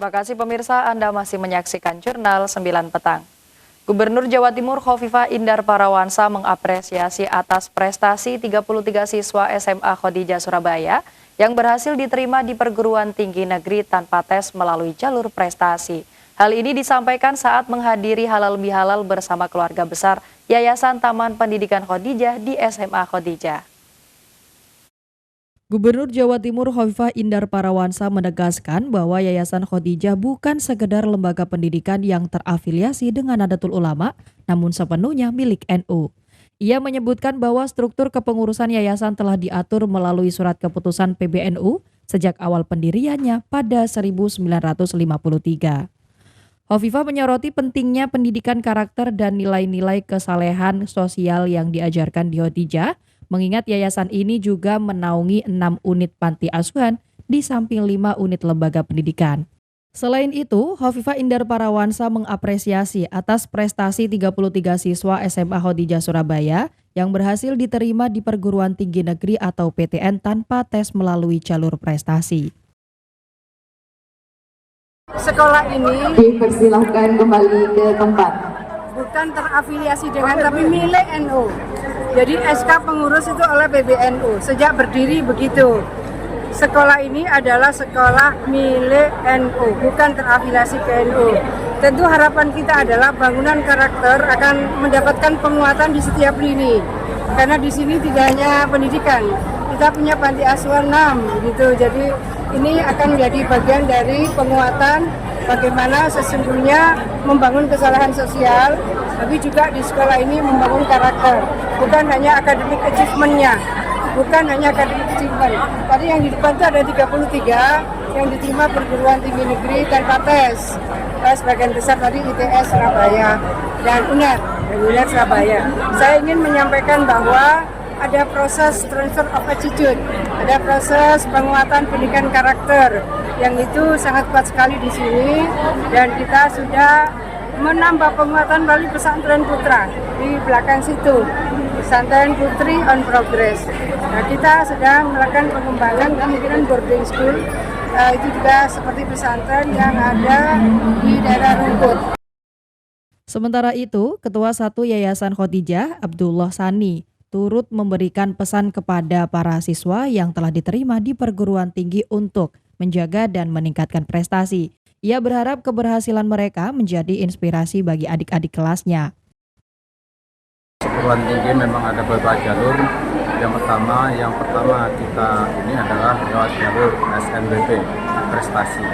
Terima kasih pemirsa, Anda masih menyaksikan Jurnal 9 Petang. Gubernur Jawa Timur Khofifah Indar Parawansa mengapresiasi atas prestasi 33 siswa SMA Khodijah Surabaya yang berhasil diterima di perguruan tinggi negeri tanpa tes melalui jalur prestasi. Hal ini disampaikan saat menghadiri halal bihalal bersama keluarga besar Yayasan Taman Pendidikan Khodijah di SMA Khodijah. Gubernur Jawa Timur Khofifah Indar Parawansa menegaskan bahwa Yayasan Khodijah bukan sekedar lembaga pendidikan yang terafiliasi dengan Nahdlatul Ulama, namun sepenuhnya milik NU. Ia menyebutkan bahwa struktur kepengurusan yayasan telah diatur melalui surat keputusan PBNU sejak awal pendiriannya pada 1953. Khofifah menyoroti pentingnya pendidikan karakter dan nilai-nilai kesalehan sosial yang diajarkan di Khodijah, mengingat yayasan ini juga menaungi 6 unit panti asuhan di samping 5 unit lembaga pendidikan. Selain itu, Khofifah Indar Parawansa mengapresiasi atas prestasi 33 siswa SMA Khodijah Surabaya yang berhasil diterima di perguruan tinggi negeri atau PTN tanpa tes melalui jalur prestasi. Sekolah ini dipersilahkan kembali ke tempat. Bukan terafiliasi dengan tapi milik NU. Jadi SK pengurus itu oleh PBNU. Sejak berdiri begitu. Sekolah ini adalah sekolah milik NU, bukan terafiliasi ke NU. Tentu harapan kita adalah bangunan karakter akan mendapatkan penguatan di setiap lini. Karena di sini tidak hanya pendidikan, kita punya panti asuhan 6 gitu. Jadi ini akan menjadi bagian dari penguatan bagaimana sesungguhnya membangun kesalahan sosial, tapi juga di sekolah ini membangun karakter. Bukan hanya academic achievement-nya, bukan hanya academic achievement. Tadi yang di depan itu ada 33 yang diterima perguruan tinggi negeri tanpa tes. Sebagian besar tadi ITS Surabaya dan UNER Surabaya. Saya ingin menyampaikan bahwa ada proses transfer of attitude, ada proses penguatan pendidikan karakter yang itu sangat kuat sekali di sini, dan kita sudah menambah penguatan melalui pesantren putra di belakang situ, pesantren putri on progress. Nah, kita sedang melakukan pengembangan kemungkinan boarding school, itu juga seperti pesantren yang ada di daerah Rungkut. Sementara itu, Ketua 1 Yayasan Khodijah, Abdullah Sani, turut memberikan pesan kepada para siswa yang telah diterima di perguruan tinggi untuk menjaga dan meningkatkan prestasi. Ia berharap keberhasilan mereka menjadi inspirasi bagi adik-adik kelasnya. Perguruan tinggi memang ada beberapa jalur. Yang pertama kita ini adalah lewat jalur SNBP, prestasi.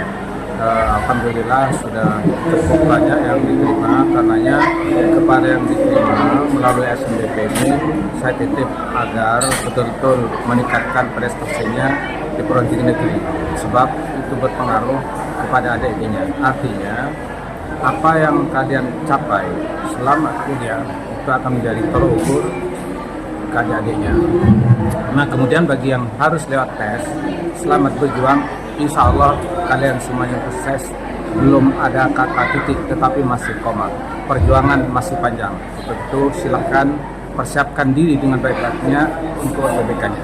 Alhamdulillah sudah cukup banyak yang diterima, karenanya kepada yang diterima melalui SNBP ini saya titip agar betul-betul meningkatkan prestasinya di perguruan tinggi negeri, sebab itu berpengaruh kepada adik-adiknya. Artinya apa yang kalian capai selama kuliah itu akan menjadi tolok ukur ke adik-adiknya. Nah, kemudian bagi yang harus lewat tes, selamat berjuang. Insya Allah kalian semuanya sukses. Belum ada kata titik tetapi masih koma. Perjuangan masih panjang. Tentu silakan persiapkan diri dengan baik-baiknya untuk kebaikannya.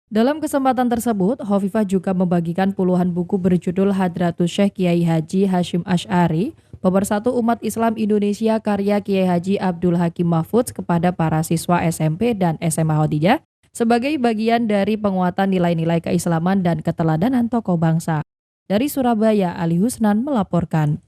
Dalam kesempatan tersebut, Khofifah juga membagikan puluhan buku berjudul Hadratus Syekh Kiai Haji Hashim Asy'ari, Pemersatu Umat Islam Indonesia karya Kiai Haji Abdul Hakim Mahfudz kepada para siswa SMP dan SMA Khodijah sebagai bagian dari penguatan nilai-nilai keislaman dan keteladanan tokoh bangsa. Dari Surabaya, Ali Husnan melaporkan.